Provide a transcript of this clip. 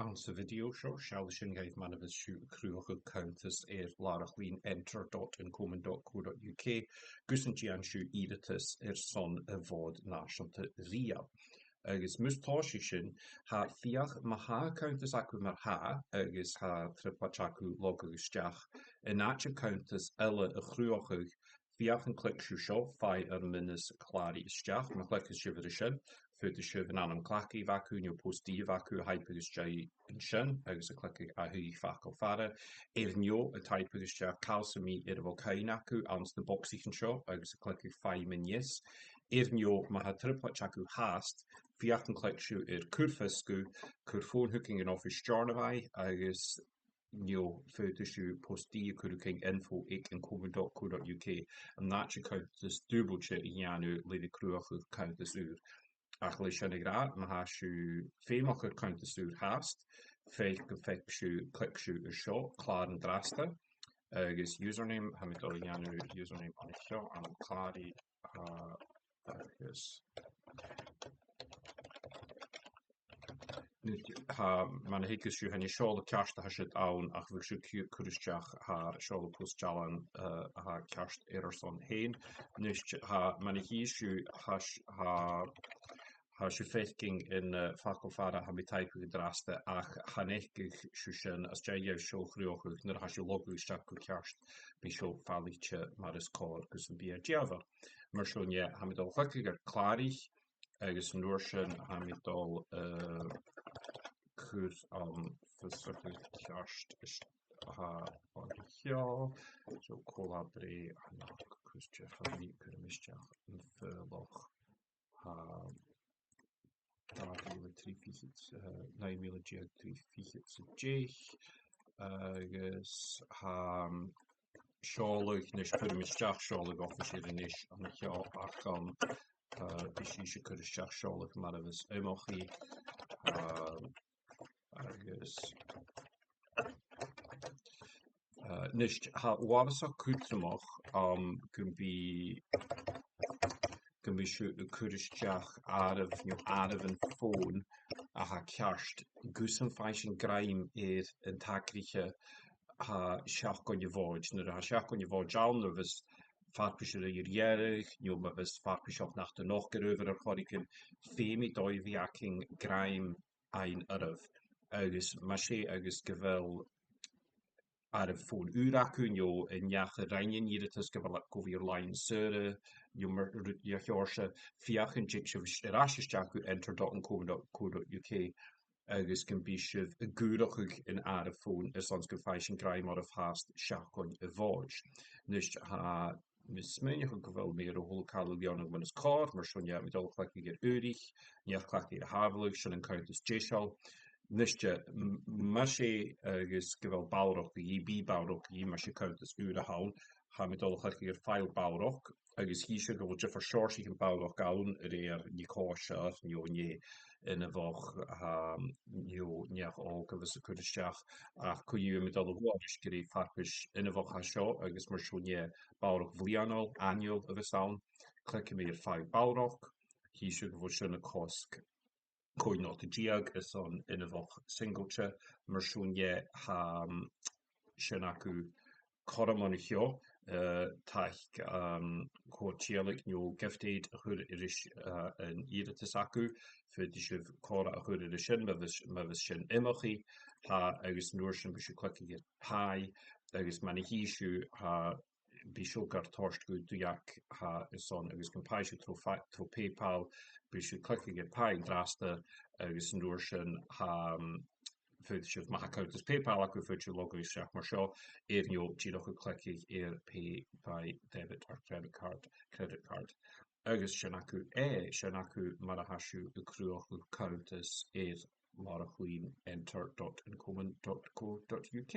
An sa video seo seall sin gaibh manabhas siú cruúcha counttas larach lín enter.incomen.co.uk gusan an siú ídatas son a bhád náisiúnta ria. Agus mustáisi sin ha fiach maha counttas acu mar ha agus ha tripachacu logagusteach in áte counttas eile a chruúchaig fiach an clicsú seo fai minas chlári isteach ma clic is sibir sin futa sib an anam claci vacu neo postí vacu hypagus jai in sin agus a clic a hui facal fara neo a typagus jai calsami volcain acu ans de boxíchan seo agus a clic fai minis neo ma ha triplet acu hast fiach an clicsú curfiscu curfón hooking an office jarnavai agus neo fotisú postí curuking info in comen.co.uk an náte counttas dúbalse I dheanú le de cruúcha counttas úr. Ach lei sinnig ra ma ha siú féach counttas úr hast, féich go feicsiú clicsú a seo chlár an drasta, agus username ha mit dheanú username an seo an chlári agus ha man higus siú henni seála ceart ha si ann ach bhfuil siú curisteach ha seála postjalan ha ceart son héin. Nus ha man híisiú ha siú féking in facal fara ha mi taipu draste ach hanekig siú sin as jaigev seo chruúchuch nar ha siú logusteach go ceart bí seo fallite mar is cór gus an bí Java. Mar siúne ha mi dal chluigigur chlárich agus nuair sin ha mi dal chur an fysrach ceart ha an cheol so colabré an custe famí curmisteach an fylach ha 9,330 agus ha seálaigh nes curmisteach seálaigh officiir inis an cheol ach an Bishí se curisteach seálaigh mar agus émochaí agus Nist ha wabasa kutramach can be siú curisteach araf an phone a ha ceart gusan feishin graim an takriche ha seach gon je bháid na ha seach gon je bháid jaun vis farpisir jerig jo ma vis farpisoch nach de noch gerover choriken fémi dói viaking graim ein araf agus ma sé agus gewel ar fón úracún jo in jaach reinin íiritas go bhíor lein sure jo marse fiachan jig se rasteach enter.co.uk agus can bí sih a gúrachuig in ar fón is ans go feisisin graim ar fast seachgon a bháid. Nus ha mismeinich go bhfuil mé a holcalíanach man is cá mar sin mit dolchleig gur úrich, neachclaach a havelich sin an counttas déisial. Niste mar sé agus go bhfuil báireach bí báireach í mar sé counttas úr a hain ha mit dolchleig gur fáil báireach agus hí se go bhfuil difer seirsigh an báireach gaun réir ní cáise nío né ina bhach nío neach á go bhs a curisteach ach chuú mit all bháis gurí farpis ina bhach a seo agus mar siúné báireach bhlianal annual a bheits ann clic mé ar fáil báireach hí se go bhfuil sinna cosc Coin not diag is an ina bhach singleche mar siúne ha sin acu choramán cheo taich chótíalaigh nó giftéid a chur iris an íiritas acu fuidir sibh chora a chur iris sin ma bheith sin imimechaí ha agus nuair sin be se cliciige pai agus mana híisiú ha bí seo gar tost go dúach ha is son agus gan páisi tro PayPal bí se cliciige pai drasta agus nuair sin ha fuidir sibh ma counttas PayPal acu fuidir logoisteach mar seo éarneo tíach go cliciigh ar pay by debit or credit card agus sin acu sin acu mar a hasisiú a cruúach counttas ar mar a chuoin enter.incomen.co.uk